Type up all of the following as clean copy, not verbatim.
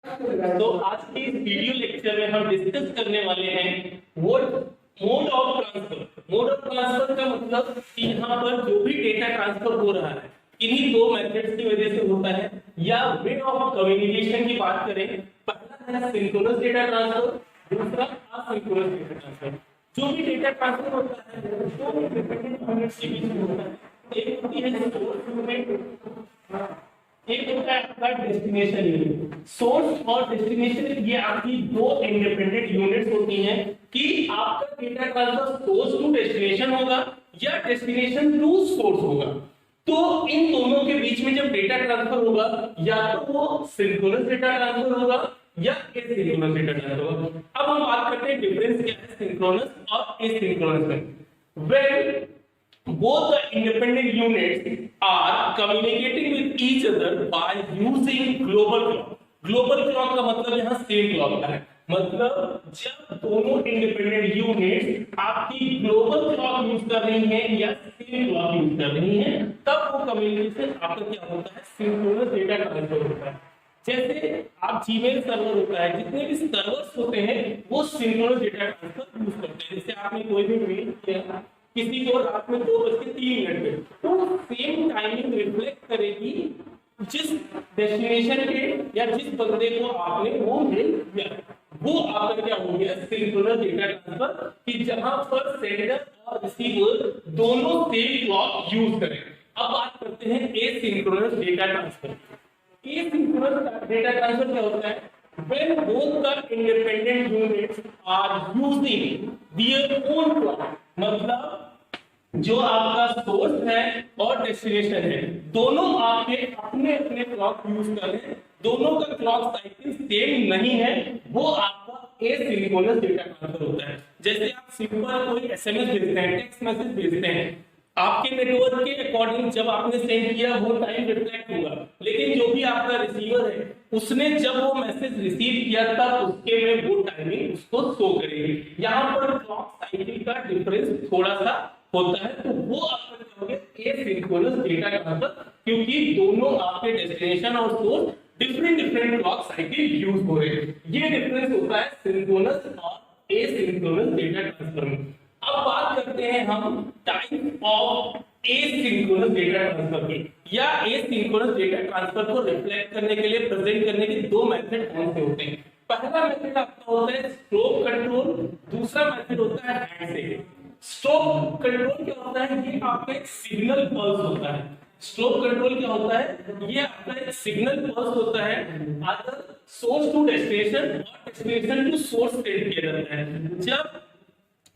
तो आज के इस वीडियो लेक्चर में हम डिस्कस करने वाले हैं वो mode of transfer. Mode of transfer का मतलब कि यहाँ पर जो भी डेटा ट्रांसफर हो रहा है इन्हीं दो मेथड्स की वजह से होता है, या वे ऑफ कम्युनिकेशन की बात करें, पहला है सिंक्रोनस डेटा ट्रांसफर, दूसरा असिंक्रोनस डेटा ट्रांसफर। जो भी डेटा ट्रांसफर होता है दो इंडिपेंडेंट यूनिट्स के बीच में होता है। एक होती है सोर्स यूनिट, एक होता है आपका डेस्टिनेशन यूनिट। सोर्स और डेस्टिनेशन ये आपकी दो इंडिपेंडेंट यूनिट्स होती हैं कि आपका data transfer source to destination होगा या डेस्टिनेशन टू सोर्स होगा। तो इन दोनों के बीच में जब डेटा ट्रांसफर होगा या तो वो सिंक्रोनस डेटा ट्रांसफर होगा या एसिंक्रोनस डेटा ट्रांसफर होगा। अब हम बात करते हैं डिफरेंस क्या है सिंक्रोनस और एसिंक्रोनस में। When both the independent units are communicating with each other by using global clock. Global clock का मतलब यहाँ सेम क्लॉक का है, मतलब जब दोनों इंडिपेंडेंट यूनिट्स आपकी ग्लोबल क्लॉक यूज कर रही हैं या सेम क्लॉक यूज कर रही हैं, तब वो कम्युनिकेशन आपका क्या होता है, सिंक्रोनस डेटा ट्रांसफर होता है। जैसे आप जीमेल सर्वर होता है, जितने भी सर्वर्स होते हैं वो सिंक्रोनस डेटा ट्रांसफर यूज करते हैं। जैसे आपने कोई भी मेल किया किसी को रात में 2:03 पे, तो सेम टाइमिंग रिफ्लेक्ट करेगी जिस डेस्टिनेशन पे या जिस बंदे को आपने वो मेल किया, वो आपका क्या हो गया, सिंक्रोनस डेटा ट्रांसफर, कि जहां पर सेंडर और रिसीवर दोनों सेम क्लॉक यूज करें। अब बात करते हैं asynchronous data transfer. Asynchronous data transfer क्या होता है, when both the independent units are using their own clock, मतलब जो आपका सोर्स है और डेस्टिनेशन है दोनों आपके अपने अपने क्लॉक यूज कर रहे हैं, दोनों का क्लॉक साइकिल सेम नहीं है, वो आपका एसिंक्रोनस डेटा ट्रांसफर होता है। जैसे आप सिंपल कोई एसएमएस भेजते हैं, टेक्स्ट मैसेज भेजते हैं, आपके नेटवर्क के अकॉर्डिंग जब आपने सेंड किया वो टाइम रिफ्लेक्ट होगा, लेकिन जो भी आपका रिसीवर है उसने जब वो मैसेज रिसीव किया तब उसके में वो टाइमिंग उसको शो करेगी। यहाँ पर क्लॉक साइकिल का डिफरेंस थोड़ा सा होता है, तो वो आपका क्या हो गया, एसिंक्रोनस डेटा ट्रांसफर, क्योंकि दोनों आपके डेस्टिनेशन और source different clock cycle use हो रहे हैं। ये डिफरेंस होता है सिंक्रोनस और एसिंक्रोनस डेटा ट्रांसफर में। अब बात करते हैं हम type of asynchronous data transfer की, या एसिंक्रोनस डेटा ट्रांसफर को रिफ्लेक्ट करने के लिए, प्रेजेंट करने के दो मेथड कौन से होते हैं। पहला मेथड आपका होता है स्ट्रोक कंट्रोल, दूसरा मेथड होता है हैंडशेक। स्ट्रोक कंट्रोल क्या होता है, ये आपका एक सिग्नल पल्स होता है। स्ट्रोक कंट्रोल क्या होता है, ये आपका एक सिग्नल पल्स होता है, अदर सोर्स टू डेस्टिनेशन और डेस्टिनेशन टू सोर्स सेंड किया जाता है। जब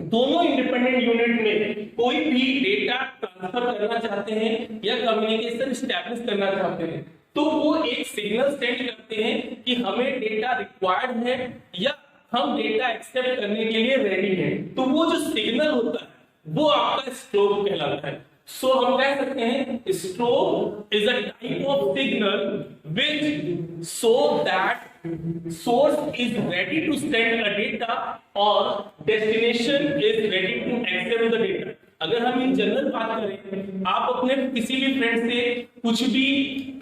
दोनों इंडिपेंडेंट यूनिट में कोई भी डेटा ट्रांसफर करना चाहते हैं या कम्युनिकेशन स्टैब्लिश करना चाहते हैं, तो वो एक सिग्नल सेंड करते हैं कि हमें डेटा रिक्वायर्ड है या हम डेटा एक्सेप्ट करने के लिए रेडी हैं। तो वो जो सिग्नल होता है वो आपका स्ट्रोक कहलाता है। सो हम कह सकते हैं stroke is a type of signal which show that source is ready to send a data or destination is ready to accept the data। अगर हम इन जनरल बात करें, आप अपने किसी भी फ्रेंड से कुछ भी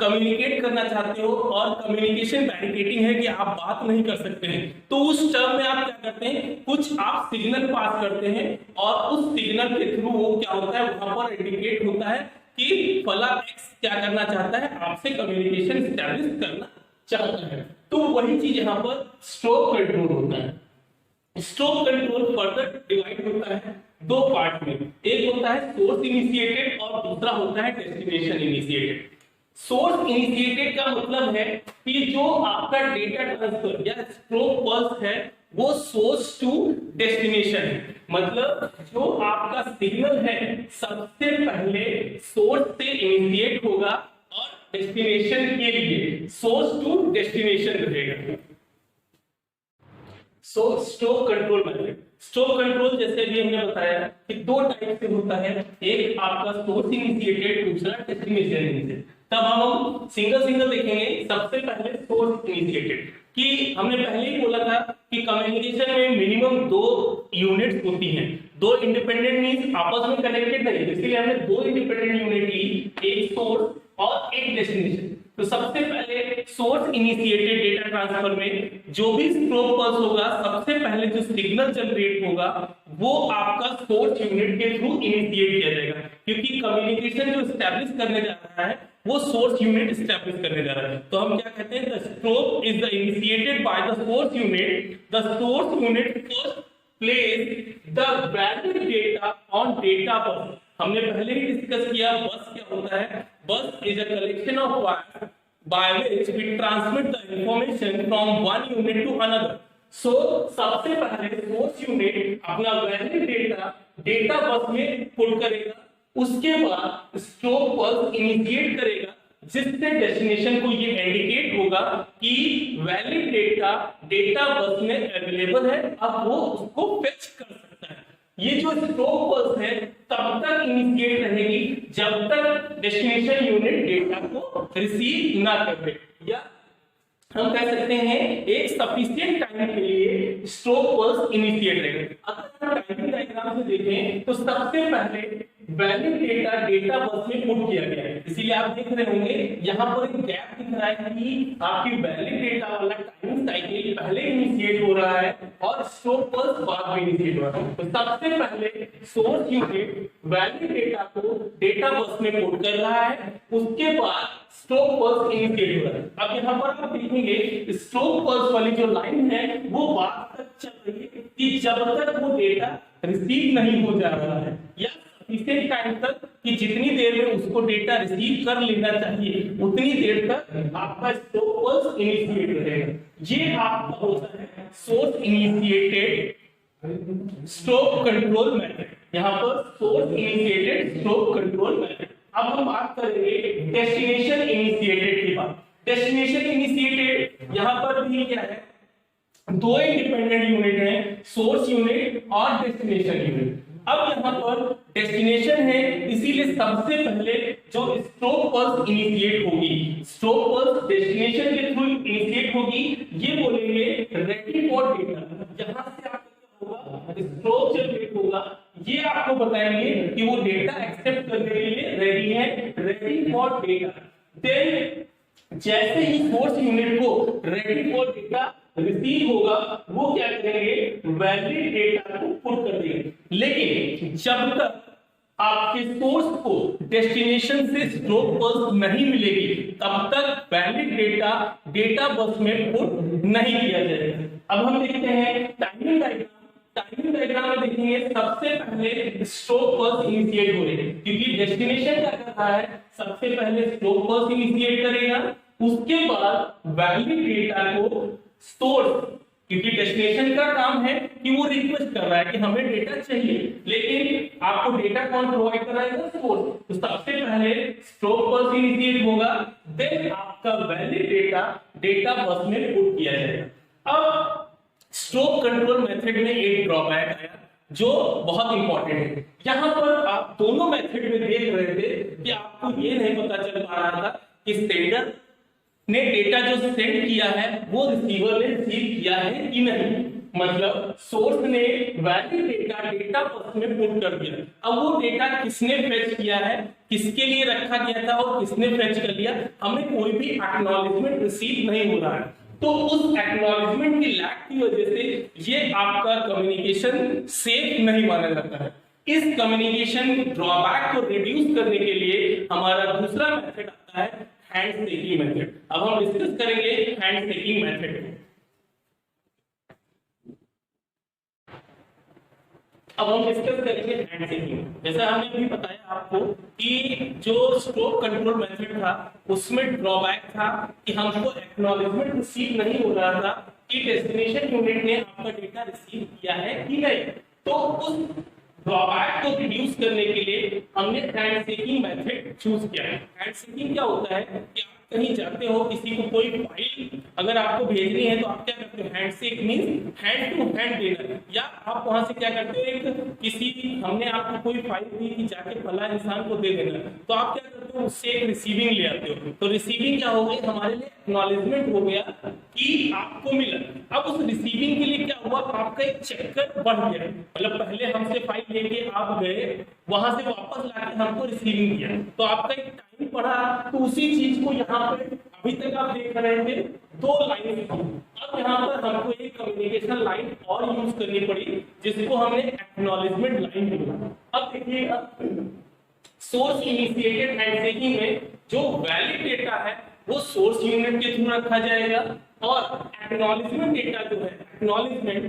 कम्युनिकेट करना चाहते हो और कम्युनिकेशन बैरिकेडिंग है कि आप बात नहीं कर सकते हैं, तो उस टर्म में आप क्या करते हैं, कुछ आप सिग्नल पास करते हैं और उस सिग्नल के थ्रू वो क्या होता है, वहां पर इंडिकेट होता है कि फला एक्स क्या करना चाहता है, आपसे कम्युनिकेशन एस्टैब्लिश करना चाहता है। तो वही चीज यहाँ पर स्ट्रोक कंट्रोल होता है। स्ट्रोक कंट्रोल फर्दर डिवाइड होता है दो पार्ट में, एक होता है सोर्स इनिशिएटेड और दूसरा होता है डेस्टिनेशन इनिशिएटेड। सोर्स इनिशिएटेड का मतलब है कि जो आपका डेटा ट्रांसफर या स्ट्रोक पल्स है वो सोर्स टू डेस्टिनेशन है, मतलब जो आपका सिग्नल है सबसे पहले सोर्स से इनिशिएट होगा और डेस्टिनेशन के लिए सोर्स टू डेस्टिनेशन रहेगा। So stroke control method, stroke control जैसे भी हमने बताया कि दो टाइप से होता है, एक आपका सोर्स इनिशिएटेड, दूसरा डेस्टिनेशन इनिशिएटेड। तब हम सिंगल देखेंगे। सबसे पहले सोर्स इनिशिएटेड, कि हमने पहले ही बोला था कि कम्युनिकेशन में मिनिमम दो यूनिट्स होती हैं, दो इंडिपेंडेंट मींस आपस में कनेक्टेड नहीं, इसलिए हमने दो इंडिपेंडेंट यूनिट ली, एक सोर्स और एक डेस्टिनेशन। तो सबसे पहले सोर्स इनिशिएटेड डेटा ट्रांसफर में जो भी स्ट्रोक पल्स होगा, सबसे पहले जो सिग्नल जनरेट होगा वो आपका सोर्स यूनिट के थ्रू इनिशिएट किया जाएगा, क्योंकि कम्युनिकेशन जो एस्टैब्लिश करने जा रहा है वो सोर्स यूनिट एस्टैब्लिश करने जा रहा है। तो हम क्या कहते हैं, the stroke is the initiated by the source unit, the source unit first place the valid data on data bus. हमने पहले ही डिस्कस किया बस क्या होता है। Bus is a collection of wires by which we transmit the information from one unit to another. So सबसे पहले source unit अपना वैलिड डेटा डेटा बस में पुट करेगा, उसके बाद स्ट्रोक पल्स इनिशिएट करेगा, जिससे डेस्टिनेशन को ये इंडिकेट होगा कि वैलिड डेटा डेटा बस में अवेलेबल है, अब वो उसको फेच कर सकता है। ये जो स्ट्रोक पल्स है तब तक इनिशिएट रहेगी जब तक डेस्टिनेशन यूनिट डेटा को रिसीव ना कर ले, या हम कह सकते हैं एक सफिशिएंट टाइम के लिए स्ट्रोक पल्स इनिशिएट रहेगा। अगर हम टाइमिंग डायग्राम से देखें तो सबसे पहले वैलिड डेटा डेटा बस में पुट किया गया है, इसीलिए आप देख रहे होंगे यहाँ पर एक गैप दिख रहा है कि आपकी वैलिड डेटा वाला टाइमिंग साइकिल पहले इनिशिएट हो रहा है और स्ट्रोक पल्स बाद में इनिशिएट हो रहा है। तो सबसे पहले सोर्स यूनिट वैलिड डेटा को डेटा बस में पुट कर रहा है, उसके बाद स्ट्रोक पल्स इनिशिएट हो रहा है। अब यहाँ पर आप देखेंगे स्ट्रोक पल्स वाली जो लाइन है वो बाद तक चल रही है कि जब तक वो डेटा रिसीव नहीं हो जा रहा है, या इतने टाइम तक कि जितनी देर में उसको डेटा रिसीव कर लेना चाहिए उतनी देर तक आपका स्ट्रोक पल्स इनिशिएट रहेगा। ये आपका होता है source initiated stroke control method. यहाँ पर source initiated stroke control method. अब हम बात करेंगे डेस्टिनेशन इनिशिएटेड की बात। डेस्टिनेशन इनिशिएटेड यहाँ पर भी क्या है, दो इंडिपेंडेंट यूनिट हैं, सोर्स यूनिट और डेस्टिनेशन यूनिट। अब यहाँ पर डेस्टिनेशन है, इसीलिए सबसे पहले जो स्ट्रोक पल्स इनिशिएट होगी, स्ट्रोक पल्स डेस्टिनेशन के थ्रू इनिशिएट होगी, ये बोलेंगे रेडी फॉर डेटा। यहाँ से आपका होगा स्ट्रोक जनरेट होगा, ये आपको बताएंगे कि वो डेटा एक्सेप्ट करने के लिए रेडी है, रेडी फॉर डेटा। देन जैसे ही सोर्स यूनिट को रेडी फॉर डेटा रिसीव होगा वो क्या करेंगे, वैलिड डेटा को पुट कर देंगे। लेकिन जब तक आपके सोर्स को डेस्टिनेशन से स्ट्रोक पल्स नहीं मिलेगी तब तक वैलिड डेटा डेटा बस में पुट नहीं किया जाएगा। अब हम देखते हैं टाइमिंग डायग्राम। टाइमिंग डायग्राम में देखेंगे सबसे पहले स्ट्रोक पल्स इनिशिएट हो रहे हैं, क्योंकि डेस्टिनेशन क्या कर रहा है, सबसे पहले स्ट्रोक पल्स इनिशिएट करेगा, उसके बाद वैलिड डेटा को सोर्स, क्योंकि डेस्टिनेशन का काम है कि वो रिक्वेस्ट कर रहा है कि हमें डेटा चाहिए, लेकिन आपको डेटा कौन प्रोवाइड कराएगा, सोर्स। तो सबसे पहले स्ट्रोक पल्स इनिशिएट होगा, देन आपका वैलिड डेटा डेटा बस में पुट किया जाएगा। अब स्ट्रोक कंट्रोल मेथड में एक ड्रॉबैक आया जो बहुत इंपॉर्टेंट है। यहाँ पर आप दोनों मेथड में देख रहे थे कि आपको ये नहीं पता चल पा रहा था कि सेंडर ने डेटा जो सेंड किया है वो रिसीवर ने रिसीव किया है कि नहीं। मतलब सोर्स ने वैलिड डेटा डेटा बस में पुट कर दिया, अब वो डेटा किसने फेच किया है, किसके लिए रखा गया था और किसने फेच कर लिया, हमें कोई भी एक्नॉलेजमेंट रिसीव नहीं हो रहा है। तो उस एक्नॉलेजमेंट की लैक की वजह से ये आपका कम्युनिकेशन सेफ नहीं माना जाता है। इस कम्युनिकेशन ड्रॉबैक को रिड्यूस करने के लिए हमारा दूसरा मेथड आता है हैंड शेकिंग मेथड। अब हम डिस्कस करेंगे हैंड शेकिंग मेथड। अब हम डिस्कस करेंगे हैंड शेकिंग। जैसा हमने अभी बताया आपको कि जो स्ट्रोक कंट्रोल मेथड था उसमें ड्रॉबैक था कि हमको एक्नॉलेजमेंट रिसीव नहीं हो रहा था कि डेस्टिनेशन यूनिट ने आपका डेटा रिसीव किया है कि नहीं। तो उस ड्रॉबैक को रिड्यूस करने के लिए हमने हैंड शेकिंग मेथड चूज किया है। हैंड शेकिंग क्या होता है कि आप कहीं जाते हो, किसी को कोई फाइल अगर आपको भेजनी है तो आप क्या करते हो, handshake means hand to hand देना, या आप वहां से क्या करते हो, किसी हमने आपको कोई फाइल दी कि जाके फला इंसान को दे देना, तो आप क्या करते हो, उससे एक रिसीविंग ले आते हो। तो रिसीविंग क्या हो गई, हमारे लिए एक्नॉलेजमेंट हो गया कि आपको मिला। अब उस रिसीविंग के लिए क्या हुआ, आपका एक चक्कर बढ़ गया। मतलब पहले हमसे फाइल लेके आप गए, वहां से वापस लाके हमको रिसीविंग किया, तो आपका एक टाइम बढ़ा। तो उसी चीज को यहाँ पे अभी तक आप देख रहे थे 2 लाइन थी, अब यहाँ पर हमको एक कम्युनिकेशन लाइन और यूज करनी पड़ी जिसको हमने एक्नॉलेजमेंट लाइन बोला। अब देखिएगा सोर्स इनिशिएटेड हैंडशेकिंग में जो वैलिड डेटा है वो सोर्स यूनिट के थ्रू रखा जाएगा और एक्नॉलेजमेंट डेटा जो है एक्नॉलेजमेंट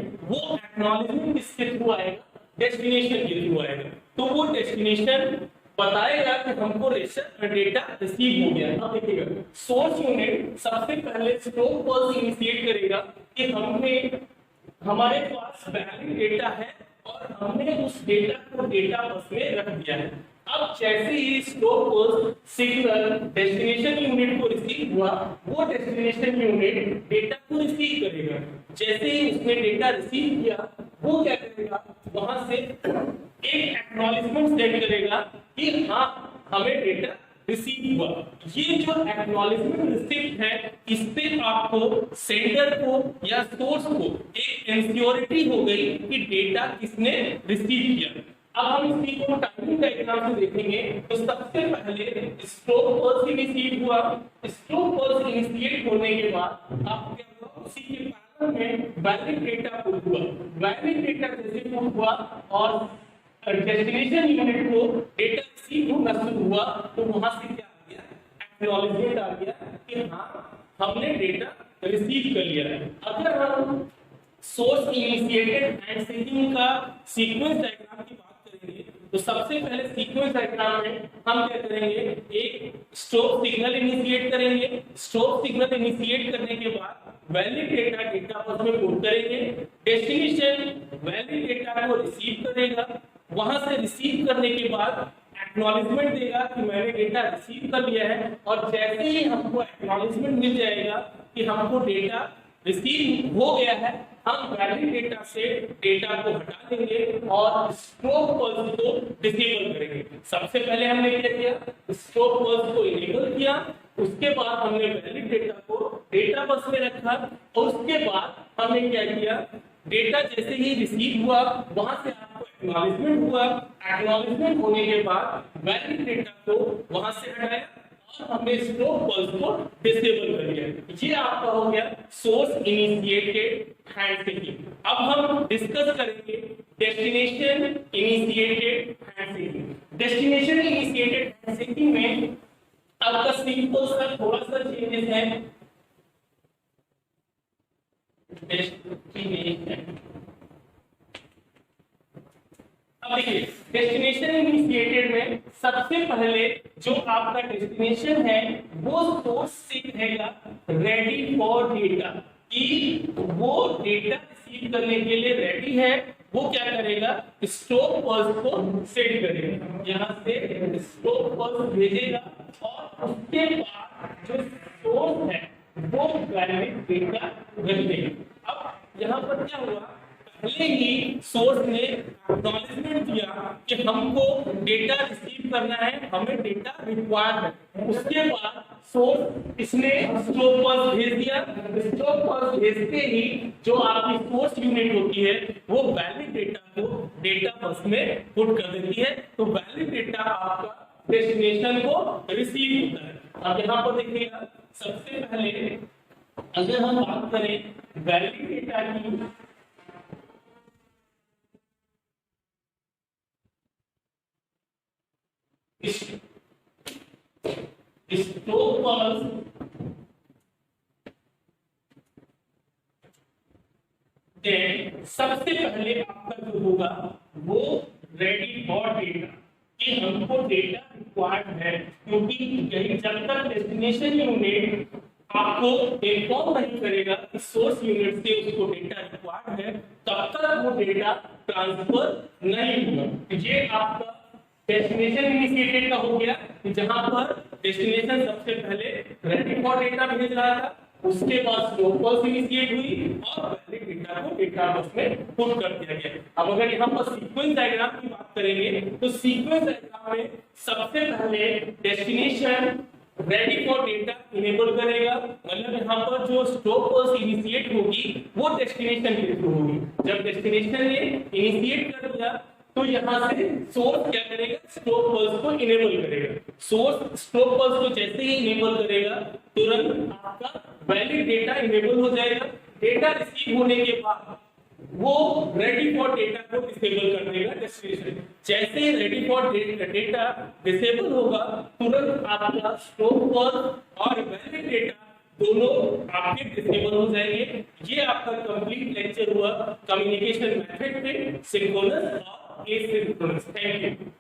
किसके थ्रू आएगा, डेस्टिनेशन के थ्रू आएगा। तो वो डेस्टिनेशन बताएगा कि हमको डेटा रिसीव हो गया। अब देखिएगा सोर्स यूनिट सबसे पहले स्टॉप पल्स इनिशिएट करेगा कि हमारे पास वैलिड डेटा है और हमने उस डेटा को डेटा बस में रख दिया है। अब जैसे ही stop pulse signal destination unit को रिसीव हुआ, वो डेस्टिनेशन यूनिट डेटा को रिसीव करेगा। जैसे ही उसने डेटा रिसीव किया, वो क्या करेगा, वहां से एक एक्नॉलेजमेंट सेंड करेगा कि हाँ हमें डेटा रिसीव हुआ। ये जो एक्नॉलेजमेंट रिसीप्ट है, इससे आपको सेंडर को या सोर्स को एक इंश्योरिटी हो गई कि डेटा किसने रिसीव किया। अब हम इसी को टाइमिंग डायग्राम से देखेंगे। तो सबसे पहले स्टॉप पल्स इनिशिएट हुआ, स्टॉप पल्स इनिशिएट होने के बाद आप क्या हुआ, उसी के पैरेलल में वैलिड डेटा पुट हुआ। वैलिड डेटा जैसे पुट हुआ और डेस्टिनेशन यूनिट को डेटा रिसीव होना शुरू हुआ, तो वहां से क्या आ गया, एक्नॉलेजमेंट आ गया कि हाँ हमने डेटा रिसीव कर लिया है। अगर हम सोर्स इनिशिएटेड हैंडशेकिंग का सीक्वेंस डायग्राम की बात करेंगे, तो सबसे पहले सीक्वेंस डायग्राम में हम क्या करेंगे, एक स्टॉप सिग्नल इनिशिएट करेंगे। स्टॉप सिग्नल इनिशिएट करने के बाद वैलिड डेटा डेटा बस में पुट करेंगे। डेस्टिनेशन वैलिड डेटा को रिसीव करेगा, वहां से रिसीव करने के बाद एक्नॉलेजमेंट देगा कि मैंने डेटा रिसीव कर लिया है। और जैसे ही हमको एक्नॉलेजमेंट मिल जाएगा कि हमको डेटा रिसीव हो गया है, हम वैलिड डेटा से डेटा को हटा देंगे और स्टॉप पल्स को डिसेबल करेंगे। सबसे पहले हमने क्या किया, स्टॉप पल्स को इनेबल किया, उसके बाद हमने वैलिड डेटा को डेटा बस में रखा और उसके बाद हमने क्या किया, डेटा जैसे ही रिसीव हुआ वहां से आपको एक्नॉलेजमेंट हुआ। एक्नॉलेजमेंट होने के बाद वैलिड डेटा को वहां से हटाया और हमने स्टॉप पल्स को डिसेबल कर दिया। ये आपका हो गया सोर्स इनिशिएटेड हैंडशेकिंग। अब हम डिस्कस करेंगे destination initiated handshaking. Destination initiated handshaking में आपका सिंपल सा थोड़ा सा चेंजेस है। अब देखिए डेस्टिनेशन इनिशिएटेड में सबसे पहले जो आपका डेस्टिनेशन है वो सोर्स से कहेगा रेडी फॉर डेटा, कि वो डेटा रिसीव करने के लिए रेडी है। वो क्या करेगा, स्टॉप पल्स को सेट करेगा, यहाँ से स्टॉप पल्स भेजेगा और उसके बाद जो सोर्स है वो वैलिड डेटा रख देगा। अब यहाँ पर क्या हुआ, पहले ही सोर्स ने एक्नॉलेजमेंट दिया कि हमको डेटा रिसीव करना है, हमें डेटा रिक्वायर्ड है। उसके बाद सोर्स इसने स्टॉप पल्स भेज दिया। स्टॉप पल्स भेजते ही जो आपकी सोर्स यूनिट होती है वो वैलिड डेटा को डेटा बस में पुट कर देती है। तो वैलिड डेटा आपका डेस्टिनेशन को रिसीव होता है। अब यहाँ पर देखिएगा सबसे पहले अगर हम बात करें वैलिड डेटा की, स्टॉप पल्स सबसे पहले आपका जो होगा वो रेडी फॉर डेटा, कि हमको डेटा रिक्वायर्ड है। क्योंकि यही जब तक डेस्टिनेशन यूनिट आपको इन्फॉर्म नहीं करेगा कि सोर्स यूनिट से उसको डेटा रिक्वायर्ड है, तब तक वो डेटा ट्रांसफर नहीं होगा। ये आपका डेस्टिनेशन इनिशिएटेड का हो गया, जहां पर डेस्टिनेशन सबसे पहले रेडी फॉर डेटा भेज रहा था, उसके बाद स्टॉप पल्स इनिशिएट हुई और वैलिड डेटा को डेटा बस में पुट कर दिया गया। अब अगर यहाँ पर सीक्वेंस डायग्राम की बात करेंगे तो सीक्वेंस डायग्राम में सबसे पहले destination ready for data enable करेगा, मतलब यहाँ पर जो स्टॉप पल्स इनिशिएट होगी वो डेस्टिनेशन के थ्रू होगी। जब डेस्टिनेशन ने इनिशिएट कर दिया तो यहाँ से सोर्स क्या करेगा, स्टॉप पल्स को इनेबल करेगा। सोर्स स्टॉप पल्स को जैसे ही इनेबल करेगा तुरंत आपका वैलिड डेटा इनेबल हो जाएगा। डेटा रिसीव होने के बाद वो रेडी फॉर डेटा को डिसेबल कर देगा डेस्टिनेशन। जैसे रेडी फॉर डेटा डिसेबल होगा तुरंत आपका स्टॉप पल्स और वैलिड डेटा दोनों आपके डिसेबल हो जाएंगे। ये आपका कंप्लीट लेक्चर हुआ कम्युनिकेशन मेथड पे, सिंक्रोनस और एसिंक्रोनस। Thank you.